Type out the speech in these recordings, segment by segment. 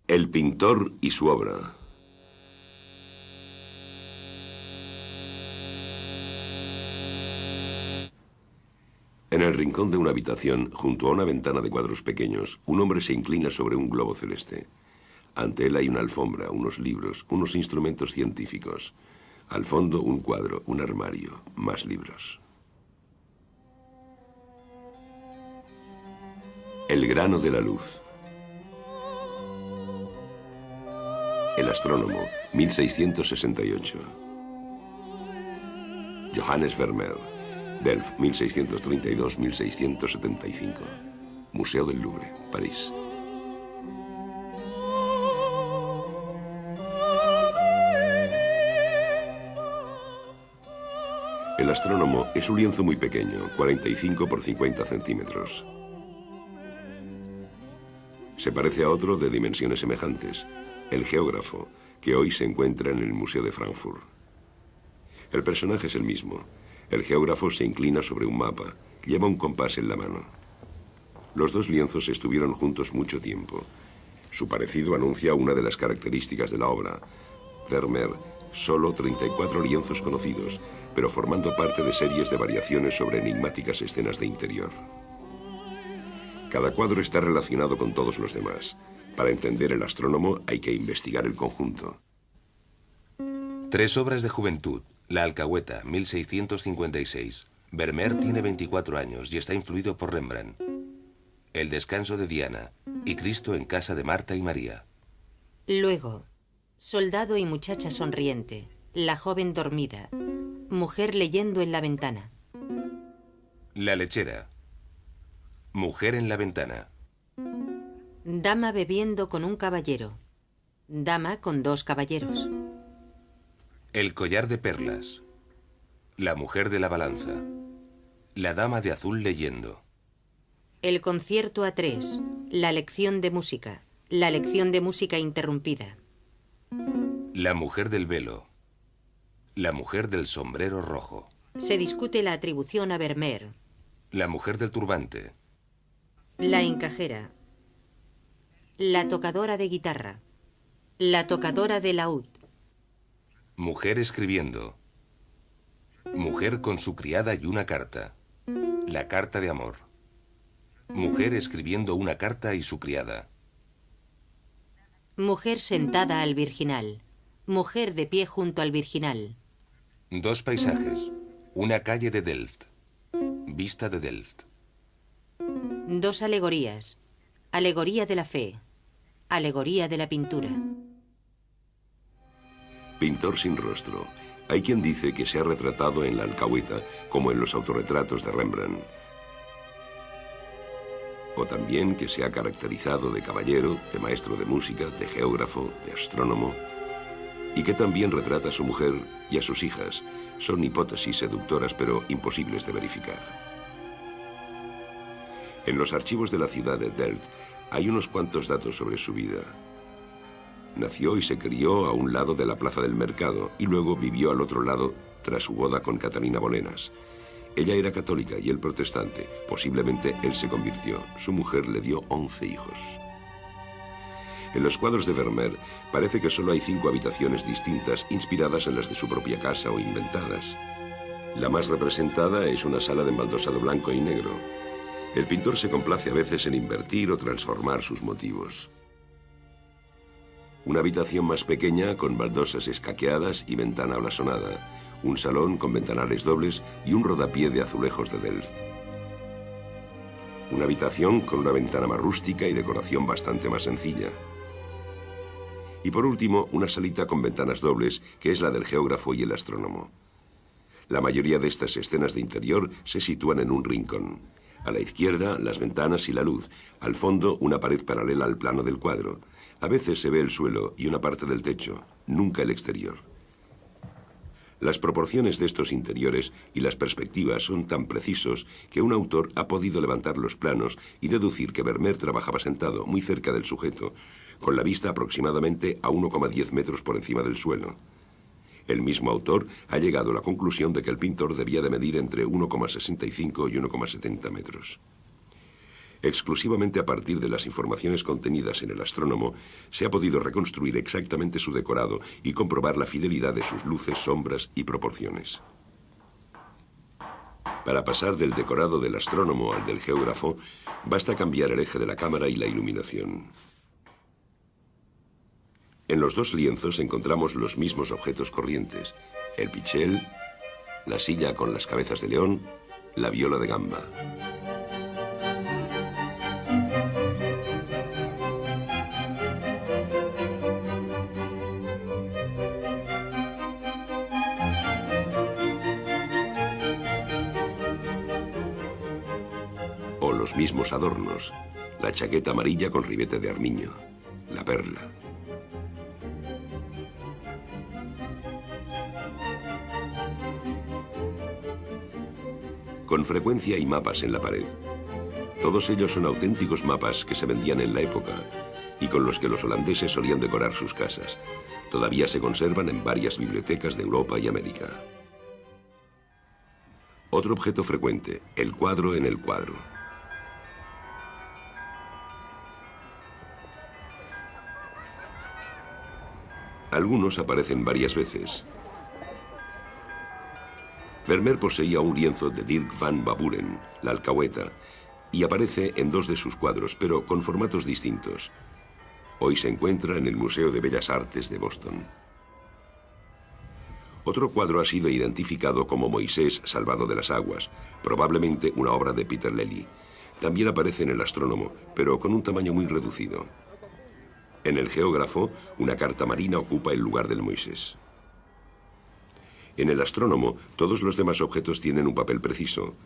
El pintor y su obra. En el rincón de una habitación, junto a una ventana de cuadros pequeños, un hombre se inclina sobre un globo celeste. Ante él hay una alfombra, unos libros, unos instrumentos científicos. Al fondo, un cuadro, un armario, más libros. El grano de la luz. El astrónomo, 1668. Johannes Vermeer, Delft, 1632-1675. Museo del Louvre, París. El astrónomo es un lienzo muy pequeño, 45 por 50 centímetros. Se parece a otro de dimensiones semejantes, el geógrafo, que hoy se encuentra en el Museo de Frankfurt. El personaje es el mismo. El geógrafo se inclina sobre un mapa, lleva un compás en la mano. Los dos lienzos estuvieron juntos mucho tiempo. Su parecido anuncia una de las características de la obra. Vermeer, solo 34 lienzos conocidos, pero formando parte de series de variaciones sobre enigmáticas escenas de interior. Cada cuadro está relacionado con todos los demás. Para entender el astrónomo hay que investigar el conjunto. Tres obras de juventud. La Alcahueta, 1656. Vermeer tiene 24 años y está influido por Rembrandt. El descanso de Diana y Cristo en casa de Marta y María. Luego, soldado y muchacha sonriente, la joven dormida, mujer leyendo en la ventana. La lechera. Mujer en la ventana. Dama bebiendo con un caballero. Dama con dos caballeros. El collar de perlas. La mujer de la balanza. La dama de azul leyendo. El concierto a tres. La lección de música. La lección de música interrumpida. La mujer del velo. La mujer del sombrero rojo. Se discute la atribución a Vermeer. La mujer del turbante. La encajera. La tocadora de guitarra. La tocadora de laúd. Mujer escribiendo. Mujer con su criada y una carta. La carta de amor. Mujer escribiendo una carta y su criada. Mujer sentada al virginal. Mujer de pie junto al virginal. Dos paisajes. Una calle de Delft. Vista de Delft. Dos alegorías. Alegoría de la fe. Alegoría de la pintura. Pintor sin rostro. Hay quien dice que se ha retratado en la Alcahueta, como en los autorretratos de Rembrandt. O también que se ha caracterizado de caballero, de maestro de música, de geógrafo, de astrónomo. Y que también retrata a su mujer y a sus hijas. Son hipótesis seductoras, pero imposibles de verificar. En los archivos de la ciudad de Delft hay unos cuantos datos sobre su vida. Nació y se crió a un lado de la plaza del mercado y luego vivió al otro lado tras su boda con Catalina Bolenas. Ella era católica y él protestante. Posiblemente él se convirtió. Su mujer le dio 11 hijos. En los cuadros de Vermeer parece que solo hay 5 habitaciones distintas inspiradas en las de su propia casa o inventadas. La más representada es una sala de embaldosado blanco y negro. El pintor se complace a veces en invertir o transformar sus motivos. Una habitación más pequeña con baldosas escaqueadas y ventana blasonada. Un salón con ventanales dobles y un rodapié de azulejos de Delft. Una habitación con una ventana más rústica y decoración bastante más sencilla. Y por último, una salita con ventanas dobles, que es la del geógrafo y el astrónomo. La mayoría de estas escenas de interior se sitúan en un rincón. A la izquierda, las ventanas y la luz. Al fondo, una pared paralela al plano del cuadro. A veces se ve el suelo y una parte del techo, nunca el exterior. Las proporciones de estos interiores y las perspectivas son tan precisos que un autor ha podido levantar los planos y deducir que Vermeer trabajaba sentado muy cerca del sujeto, con la vista aproximadamente a 1,10 metros por encima del suelo. El mismo autor ha llegado a la conclusión de que el pintor debía de medir entre 1,65 y 1,70 metros. Exclusivamente a partir de las informaciones contenidas en el Astrónomo, se ha podido reconstruir exactamente su decorado y comprobar la fidelidad de sus luces, sombras y proporciones. Para pasar del decorado del Astrónomo al del geógrafo, basta cambiar el eje de la cámara y la iluminación. En los dos lienzos encontramos los mismos objetos corrientes: el pichel, la silla con las cabezas de león, la viola de gamba. O los mismos adornos: la chaqueta amarilla con ribete de armiño, la perla. Con frecuencia hay mapas en la pared. Todos ellos son auténticos mapas que se vendían en la época y con los que los holandeses solían decorar sus casas. Todavía se conservan en varias bibliotecas de Europa y América. Otro objeto frecuente: el cuadro en el cuadro. Algunos aparecen varias veces. Vermeer poseía un lienzo de Dirk van Baburen, la alcahueta, y aparece en dos de sus cuadros, pero con formatos distintos. Hoy se encuentra en el Museo de Bellas Artes de Boston. Otro cuadro ha sido identificado como Moisés salvado de las aguas, probablemente una obra de Peter Lely. También aparece en el Astrónomo, pero con un tamaño muy reducido. En el geógrafo, una carta marina ocupa el lugar del Moisés. En el Astrónomo, todos los demás objetos tienen un papel preciso.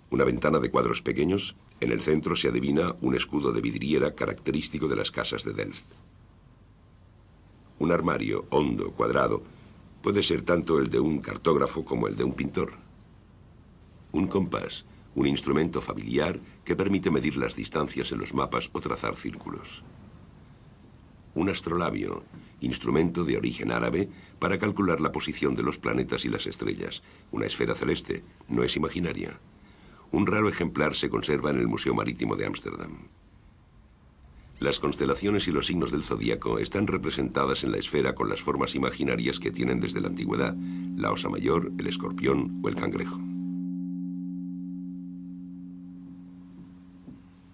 Una ventana de cuadros pequeños, en el centro se adivina un escudo de vidriera característico de las casas de Delft. Un armario hondo, cuadrado, puede ser tanto el de un cartógrafo como el de un pintor. Un compás, un instrumento familiar que permite medir las distancias en los mapas o trazar círculos. Un astrolabio, instrumento de origen árabe para calcular la posición de los planetas y las estrellas. Una esfera celeste, no es imaginaria. Un raro ejemplar se conserva en el Museo Marítimo de Ámsterdam. Las constelaciones y los signos del zodíaco están representadas en la esfera con las formas imaginarias que tienen desde la antigüedad: la Osa Mayor, el Escorpión o el Cangrejo.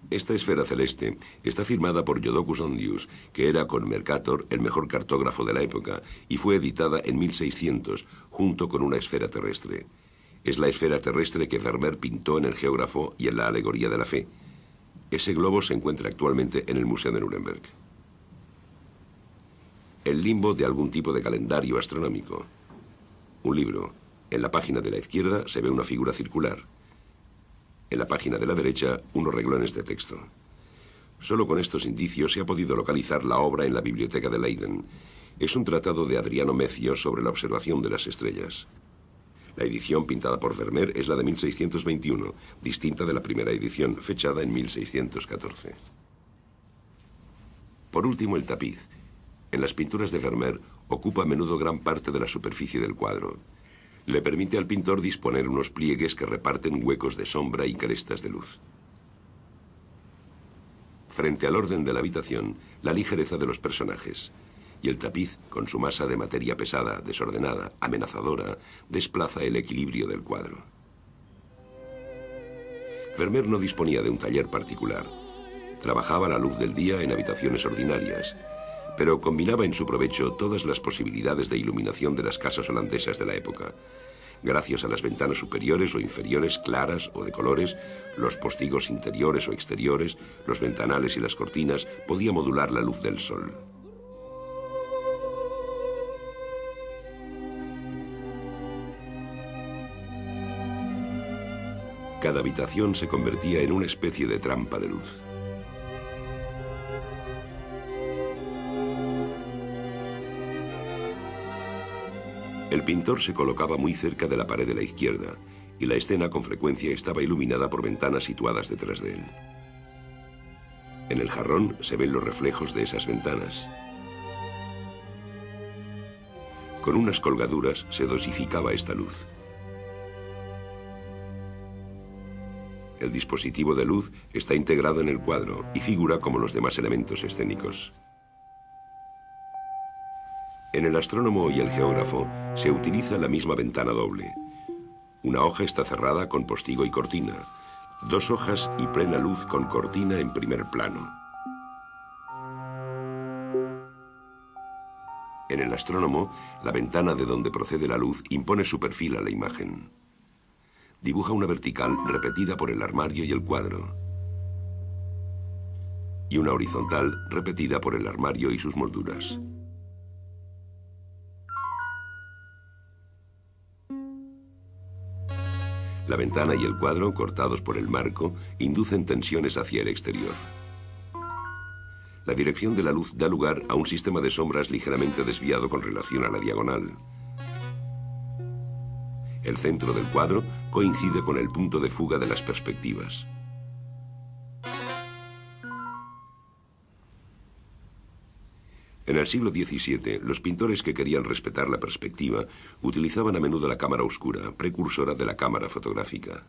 Esta esfera celeste está firmada por Jodocus Hondius, que era con Mercator el mejor cartógrafo de la época, y fue editada en 1600 junto con una esfera terrestre. Es la esfera terrestre que Vermeer pintó en el geógrafo y en la alegoría de la fe. Ese globo se encuentra actualmente en el Museo de Nuremberg. El limbo de algún tipo de calendario astronómico. Un libro. En la página de la izquierda se ve una figura circular. En la página de la derecha, unos renglones de texto. Solo con estos indicios se ha podido localizar la obra en la biblioteca de Leiden. Es un tratado de Adriano Mecio sobre la observación de las estrellas. La edición pintada por Vermeer es la de 1621, distinta de la primera edición, fechada en 1614. Por último, el tapiz. En las pinturas de Vermeer ocupa a menudo gran parte de la superficie del cuadro. Le permite al pintor disponer unos pliegues que reparten huecos de sombra y crestas de luz. Frente al orden de la habitación, la ligereza de los personajes. Y el tapiz, con su masa de materia pesada, desordenada, amenazadora, desplaza el equilibrio del cuadro. Vermeer no disponía de un taller particular. Trabajaba a la luz del día en habitaciones ordinarias, pero combinaba en su provecho todas las posibilidades de iluminación de las casas holandesas de la época. Gracias a las ventanas superiores o inferiores claras o de colores, los postigos interiores o exteriores, los ventanales y las cortinas, podía modular la luz del sol. Cada habitación se convertía en una especie de trampa de luz. El pintor se colocaba muy cerca de la pared de la izquierda y la escena con frecuencia estaba iluminada por ventanas situadas detrás de él. En el jarrón se ven los reflejos de esas ventanas. Con unas colgaduras se dosificaba esta luz. el dispositivo de luz está integrado en el cuadro y figura como los demás elementos escénicos. En el astrónomo y el geógrafo se utiliza la misma ventana doble. Una hoja está cerrada con postigo y cortina, 2 hojas y plena luz con cortina en primer plano. En el astrónomo, la ventana de donde procede la luz impone su perfil a la imagen. Dibuja una vertical repetida por el armario y el cuadro, y una horizontal repetida por el armario y sus molduras. La ventana y el cuadro, cortados por el marco, inducen tensiones hacia el exterior. La dirección de la luz da lugar a un sistema de sombras ligeramente desviado con relación a la diagonal. El centro del cuadro coincide con el punto de fuga de las perspectivas. En el siglo XVII, los pintores que querían respetar la perspectiva utilizaban a menudo la cámara oscura, precursora de la cámara fotográfica.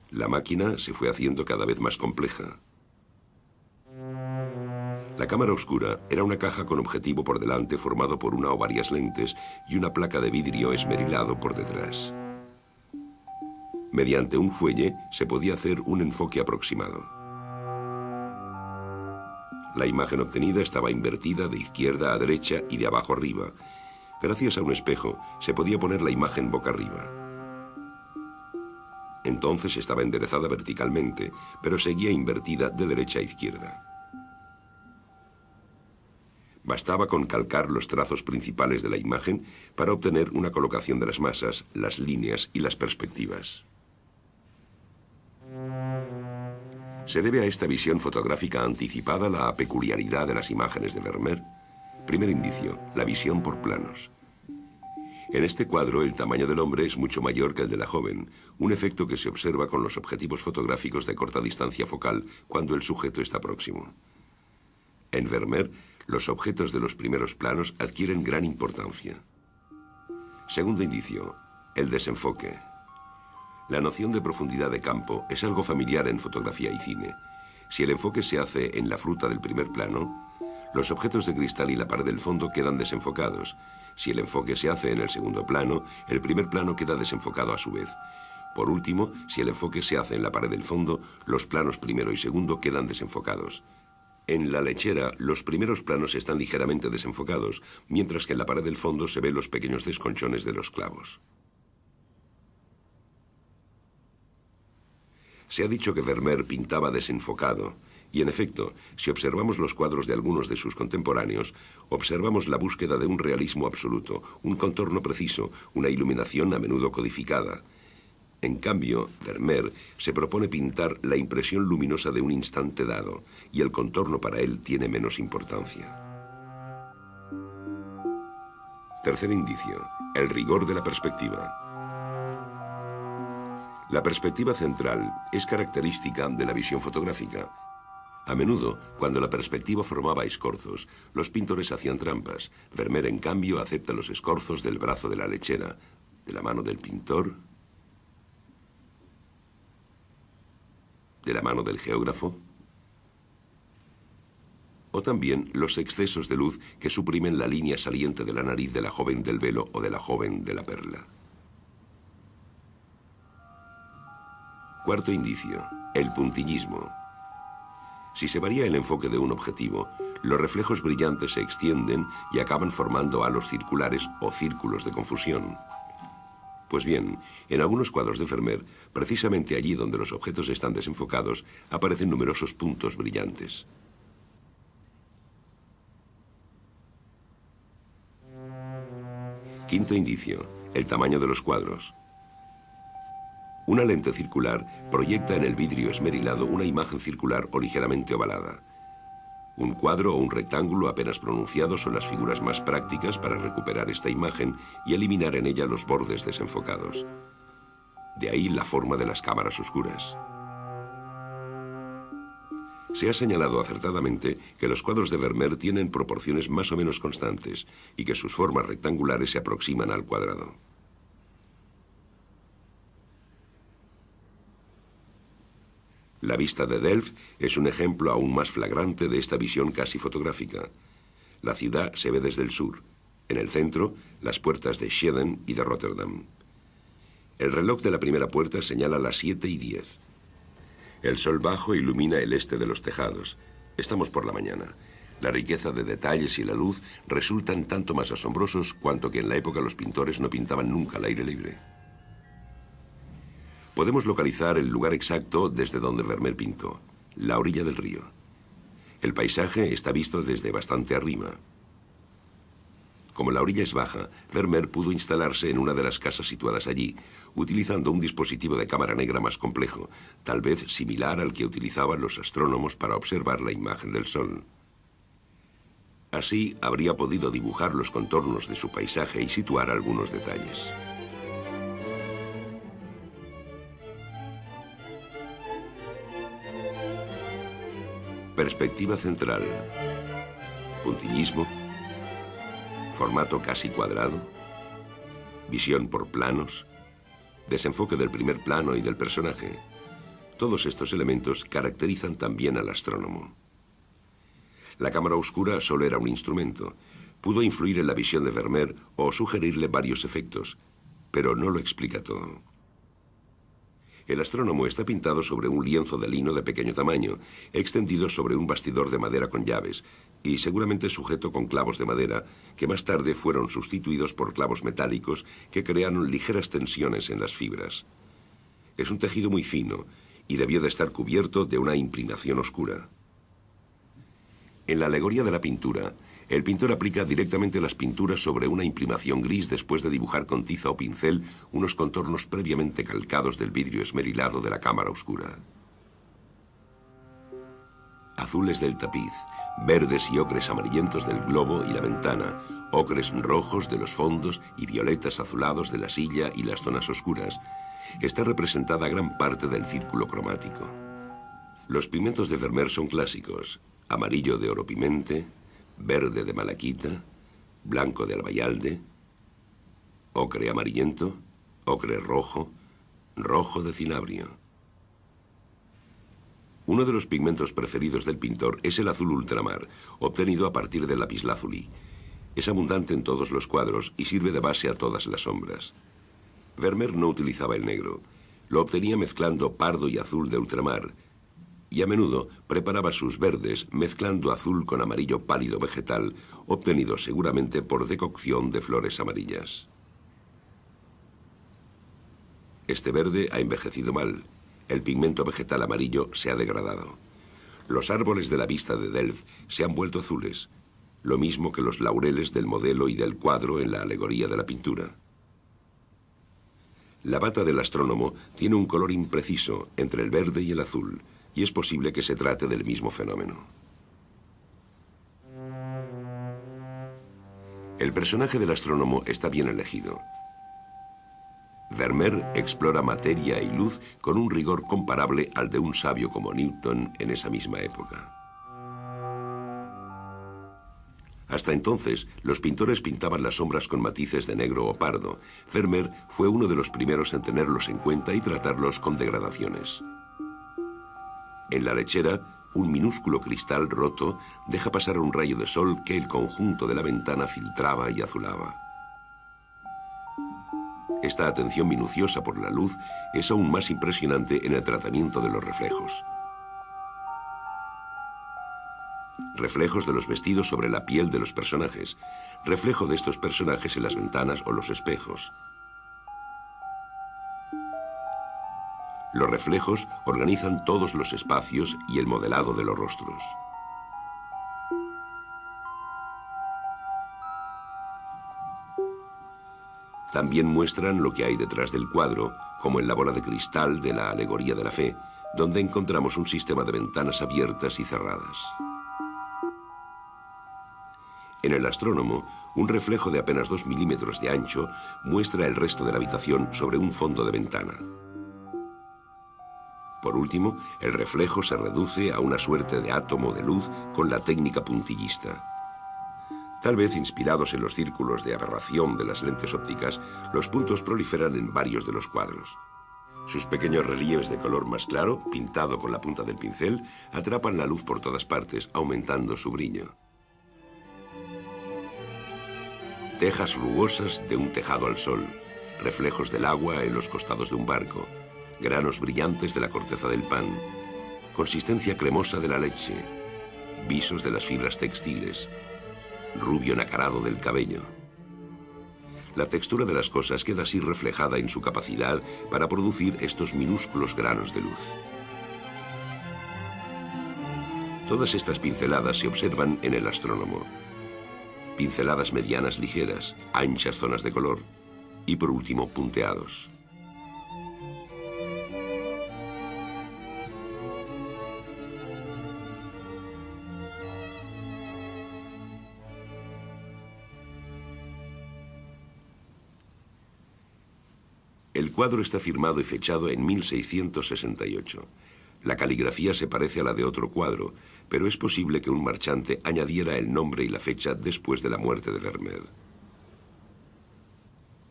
La máquina se fue haciendo cada vez más compleja. La cámara oscura era una caja con objetivo por delante formado por una o varias lentes y una placa de vidrio esmerilado por detrás. Mediante un fuelle se podía hacer un enfoque aproximado. La imagen obtenida estaba invertida de izquierda a derecha y de abajo arriba. Gracias a un espejo se podía poner la imagen boca arriba. Entonces estaba enderezada verticalmente, pero seguía invertida de derecha a izquierda. Bastaba con calcar los trazos principales de la imagen para obtener una colocación de las masas, las líneas y las perspectivas. Se debe a esta visión fotográfica anticipada la peculiaridad de las imágenes de Vermeer. Primer indicio, la visión por planos. En este cuadro el tamaño del hombre es mucho mayor que el de la joven, un efecto que se observa con los objetivos fotográficos de corta distancia focal cuando el sujeto está próximo. En Vermeer, los objetos de los primeros planos adquieren gran importancia. Segundo indicio, el desenfoque. La noción de profundidad de campo es algo familiar en fotografía y cine. Si el enfoque se hace en la fruta del primer plano, los objetos de cristal y la pared del fondo quedan desenfocados. Si el enfoque se hace en el segundo plano, el primer plano queda desenfocado a su vez. Por último, si el enfoque se hace en la pared del fondo, los planos primero y segundo quedan desenfocados. En la lechera, los primeros planos están ligeramente desenfocados, mientras que en la pared del fondo se ven los pequeños desconchones de los clavos. Se ha dicho que Vermeer pintaba desenfocado, y en efecto, si observamos los cuadros de algunos de sus contemporáneos, observamos la búsqueda de un realismo absoluto, un contorno preciso, una iluminación a menudo codificada. En cambio, Vermeer se propone pintar la impresión luminosa de un instante dado, y el contorno para él tiene menos importancia. Tercer indicio, el rigor de la perspectiva. La perspectiva central es característica de la visión fotográfica. A menudo, cuando la perspectiva formaba escorzos, los pintores hacían trampas. Vermeer, en cambio, acepta los escorzos del brazo de la lechera, de la mano del pintor, de la mano del geógrafo, o también los excesos de luz que suprimen la línea saliente de la nariz de la joven del velo o de la joven de la perla. Cuarto indicio, el puntillismo. Si se varía el enfoque de un objetivo, los reflejos brillantes se extienden y acaban formando halos circulares o círculos de confusión. Pues bien, en algunos cuadros de Vermeer, precisamente allí donde los objetos están desenfocados, aparecen numerosos puntos brillantes. Quinto indicio, el tamaño de los cuadros. Una lente circular proyecta en el vidrio esmerilado una imagen circular o ligeramente ovalada. Un cuadro o un rectángulo apenas pronunciado son las figuras más prácticas para recuperar esta imagen y eliminar en ella los bordes desenfocados. De ahí la forma de las cámaras oscuras. Se ha señalado acertadamente que los cuadros de Vermeer tienen proporciones más o menos constantes y que sus formas rectangulares se aproximan al cuadrado. La vista de Delft es un ejemplo aún más flagrante de esta visión casi fotográfica. La ciudad se ve desde el sur. En el centro, las puertas de Schieden y de Rotterdam. El reloj de la primera puerta señala las 7:10. El sol bajo ilumina el este de los tejados. Estamos por la mañana. La riqueza de detalles y la luz resultan tanto más asombrosos cuanto que en la época los pintores no pintaban nunca al aire libre. Podemos localizar el lugar exacto desde donde Vermeer pintó, la orilla del río. El paisaje está visto desde bastante arriba. Como la orilla es baja, Vermeer pudo instalarse en una de las casas situadas allí, utilizando un dispositivo de cámara negra más complejo, tal vez similar al que utilizaban los astrónomos para observar la imagen del Sol. Así, habría podido dibujar los contornos de su paisaje y situar algunos detalles. Perspectiva central. Puntillismo. Formato casi cuadrado. Visión por planos. Desenfoque del primer plano y del personaje. Todos estos elementos caracterizan también al astrónomo. La cámara oscura solo era un instrumento. Pudo influir en la visión de Vermeer o sugerirle varios efectos, pero no lo explica todo. El astrónomo está pintado sobre un lienzo de lino de pequeño tamaño, extendido sobre un bastidor de madera con llaves, y seguramente sujeto con clavos de madera, que más tarde fueron sustituidos por clavos metálicos que crearon ligeras tensiones en las fibras. Es un tejido muy fino, y debió de estar cubierto de una imprimación oscura. En la alegoría de la pintura, el pintor aplica directamente las pinturas sobre una imprimación gris después de dibujar con tiza o pincel unos contornos previamente calcados del vidrio esmerilado de la cámara oscura. Azules del tapiz, verdes y ocres amarillentos del globo y la ventana, ocres rojos de los fondos y violetas azulados de la silla y las zonas oscuras. Está representada gran parte del círculo cromático. Los pigmentos de Vermeer son clásicos: amarillo de oropimente, verde de malaquita, blanco de albayalde, ocre amarillento, ocre rojo, rojo de cinabrio. Uno de los pigmentos preferidos del pintor es el azul ultramar, obtenido a partir del lapislázuli. Es abundante en todos los cuadros y sirve de base a todas las sombras. Vermeer no utilizaba el negro. Lo obtenía mezclando pardo y azul de ultramar, y a menudo preparaba sus verdes mezclando azul con amarillo pálido vegetal, obtenido seguramente por decocción de flores amarillas. Este verde ha envejecido mal. El pigmento vegetal amarillo se ha degradado. Los árboles de la vista de Delft se han vuelto azules, lo mismo que los laureles del modelo y del cuadro en la alegoría de la pintura. La bata del astrónomo tiene un color impreciso entre el verde y el azul, y es posible que se trate del mismo fenómeno. El personaje del astrónomo está bien elegido. Vermeer explora materia y luz con un rigor comparable al de un sabio como Newton en esa misma época. Hasta entonces, los pintores pintaban las sombras con matices de negro o pardo. Vermeer fue uno de los primeros en tenerlos en cuenta y tratarlos con degradaciones. En la lechera, un minúsculo cristal roto deja pasar un rayo de sol que el conjunto de la ventana filtraba y azulaba. Esta atención minuciosa por la luz es aún más impresionante en el tratamiento de los reflejos. Reflejos de los vestidos sobre la piel de los personajes, reflejo de estos personajes en las ventanas o los espejos. Los reflejos organizan todos los espacios y el modelado de los rostros. También muestran lo que hay detrás del cuadro, como en la bola de cristal de la alegoría de la fe, donde encontramos un sistema de ventanas abiertas y cerradas. En el astrónomo, un reflejo de apenas 2 milímetros de ancho muestra el resto de la habitación sobre un fondo de ventana. Por último, el reflejo se reduce a una suerte de átomo de luz con la técnica puntillista. Tal vez inspirados en los círculos de aberración de las lentes ópticas, los puntos proliferan en varios de los cuadros. Sus pequeños relieves de color más claro, pintado con la punta del pincel, atrapan la luz por todas partes, aumentando su brillo. Tejas rugosas de un tejado al sol, reflejos del agua en los costados de un barco, granos brillantes de la corteza del pan, consistencia cremosa de la leche, visos de las fibras textiles, rubio nacarado del cabello. La textura de las cosas queda así reflejada en su capacidad para producir estos minúsculos granos de luz. Todas estas pinceladas se observan en el astrónomo. Pinceladas medianas ligeras, anchas zonas de color y por último punteados. El cuadro está firmado y fechado en 1668. La caligrafía se parece a la de otro cuadro, pero es posible que un marchante añadiera el nombre y la fecha después de la muerte de Vermeer.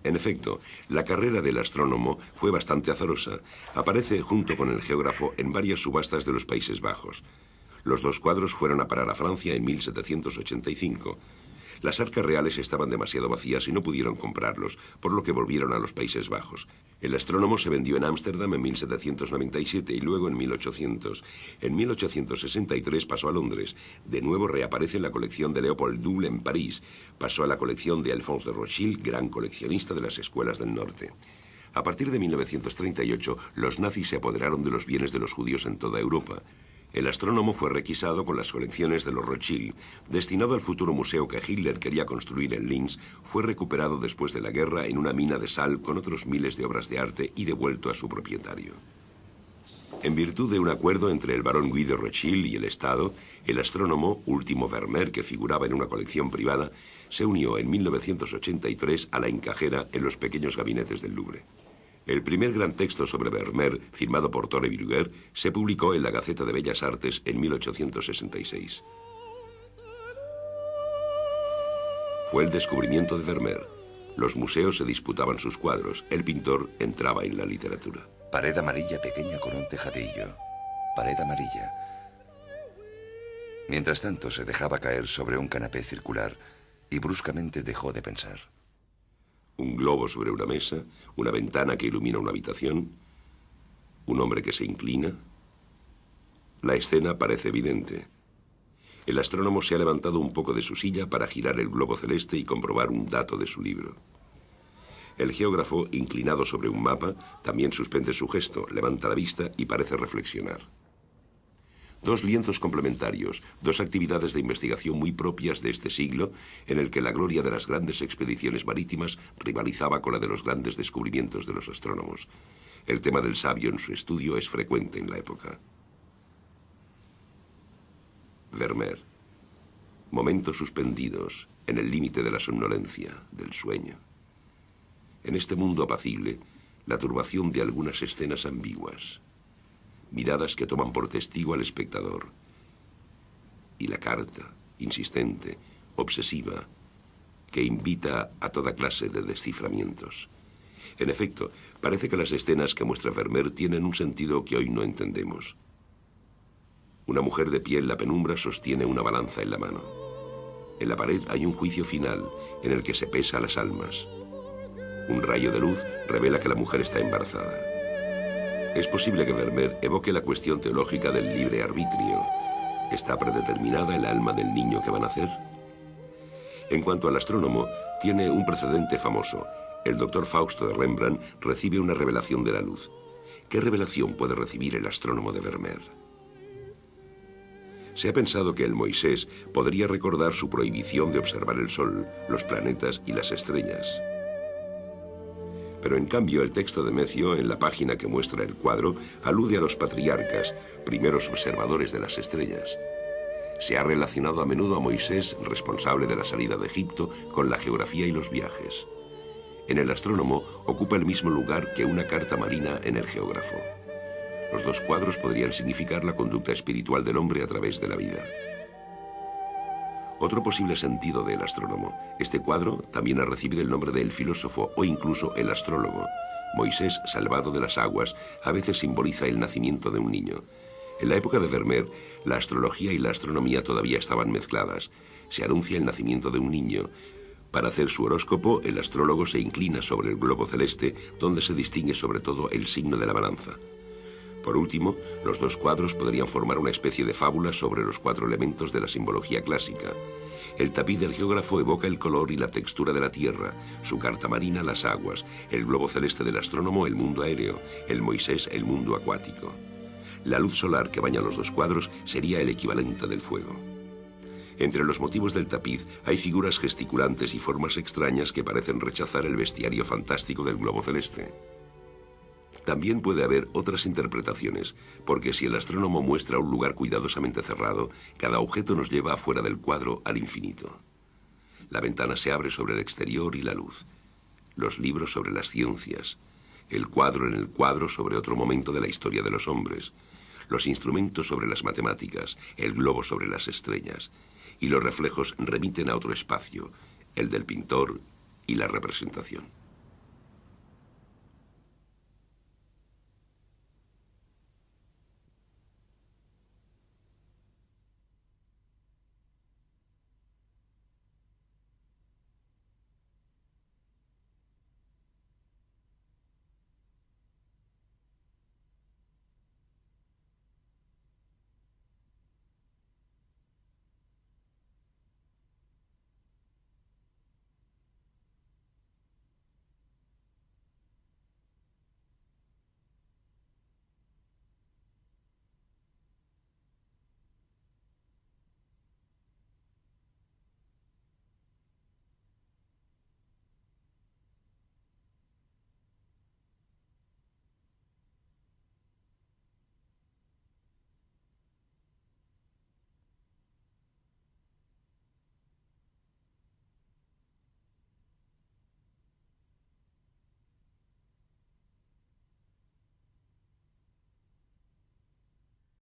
En efecto, la carrera del astrónomo fue bastante azarosa. Aparece junto con el geógrafo en varias subastas de los Países Bajos. Los dos cuadros fueron a parar a Francia en 1785. Las arcas reales estaban demasiado vacías y no pudieron comprarlos, por lo que volvieron a los Países Bajos. El astrónomo se vendió en Ámsterdam en 1797 y luego en 1800. En 1863 pasó a Londres. De nuevo reaparece en la colección de Leopold Double en París. Pasó a la colección de Alphonse de Rothschild, gran coleccionista de las escuelas del norte. A partir de 1938, los nazis se apoderaron de los bienes de los judíos en toda Europa. El astrónomo fue requisado con las colecciones de los Rothschild. Destinado al futuro museo que Hitler quería construir en Linz, fue recuperado después de la guerra en una mina de sal con otros miles de obras de arte y devuelto a su propietario. En virtud de un acuerdo entre el barón Guido Rothschild y el Estado, el astrónomo, último Vermeer que figuraba en una colección privada, se unió en 1983 a la encajera en los pequeños gabinetes del Louvre. El primer gran texto sobre Vermeer, firmado por Tore Bruguière, se publicó en la Gaceta de Bellas Artes en 1866. Fue el descubrimiento de Vermeer. Los museos se disputaban sus cuadros. El pintor entraba en la literatura. Pared amarilla pequeña con un tejadillo. Pared amarilla. Mientras tanto, se dejaba caer sobre un canapé circular y bruscamente dejó de pensar. Un globo sobre una mesa, una ventana que ilumina una habitación, un hombre que se inclina. La escena parece evidente. El astrónomo se ha levantado un poco de su silla para girar el globo celeste y comprobar un dato de su libro. El geógrafo, inclinado sobre un mapa, también suspende su gesto, levanta la vista y parece reflexionar. Dos lienzos complementarios, dos actividades de investigación muy propias de este siglo, en el que la gloria de las grandes expediciones marítimas rivalizaba con la de los grandes descubrimientos de los astrónomos. El tema del sabio en su estudio es frecuente en la época. Vermeer. Momentos suspendidos en el límite de la somnolencia, del sueño. En este mundo apacible, la turbación de algunas escenas ambiguas. Miradas que toman por testigo al espectador. Y la carta, insistente, obsesiva, que invita a toda clase de desciframientos. En efecto, parece que las escenas que muestra Vermeer tienen un sentido que hoy no entendemos. Una mujer de pie en la penumbra sostiene una balanza en la mano. En la pared hay un juicio final en el que se pesa las almas. Un rayo de luz revela que la mujer está embarazada. Es posible que Vermeer evoque la cuestión teológica del libre arbitrio. ¿Está predeterminada el alma del niño que va a nacer? En cuanto al astrónomo, tiene un precedente famoso. El doctor Fausto de Rembrandt recibe una revelación de la luz. ¿Qué revelación puede recibir el astrónomo de Vermeer? Se ha pensado que el Moisés podría recordar su prohibición de observar el sol, los planetas y las estrellas. Pero en cambio el texto de Mecio, en la página que muestra el cuadro, alude a los patriarcas, primeros observadores de las estrellas. Se ha relacionado a menudo a Moisés, responsable de la salida de Egipto, con la geografía y los viajes. En el astrónomo ocupa el mismo lugar que una carta marina en el geógrafo. Los dos cuadros podrían significar la conducta espiritual del hombre a través de la vida. Otro posible sentido del astrónomo. Este cuadro también ha recibido el nombre del filósofo o incluso el astrólogo. Moisés, salvado de las aguas, a veces simboliza el nacimiento de un niño. En la época de Vermeer, la astrología y la astronomía todavía estaban mezcladas. Se anuncia el nacimiento de un niño. Para hacer su horóscopo, el astrólogo se inclina sobre el globo celeste, donde se distingue sobre todo el signo de la balanza. Por último, los dos cuadros podrían formar una especie de fábula sobre los 4 elementos de la simbología clásica. El tapiz del geógrafo evoca el color y la textura de la tierra, su carta marina las aguas, el globo celeste del astrónomo el mundo aéreo, el Moisés el mundo acuático. La luz solar que baña los dos cuadros sería el equivalente del fuego. Entre los motivos del tapiz hay figuras gesticulantes y formas extrañas que parecen rechazar el bestiario fantástico del globo celeste. También puede haber otras interpretaciones, porque si el astrónomo muestra un lugar cuidadosamente cerrado, cada objeto nos lleva afuera del cuadro al infinito. La ventana se abre sobre el exterior y la luz. Los libros sobre las ciencias. El cuadro en el cuadro sobre otro momento de la historia de los hombres. Los instrumentos sobre las matemáticas, el globo sobre las estrellas. Y los reflejos remiten a otro espacio, el del pintor y la representación.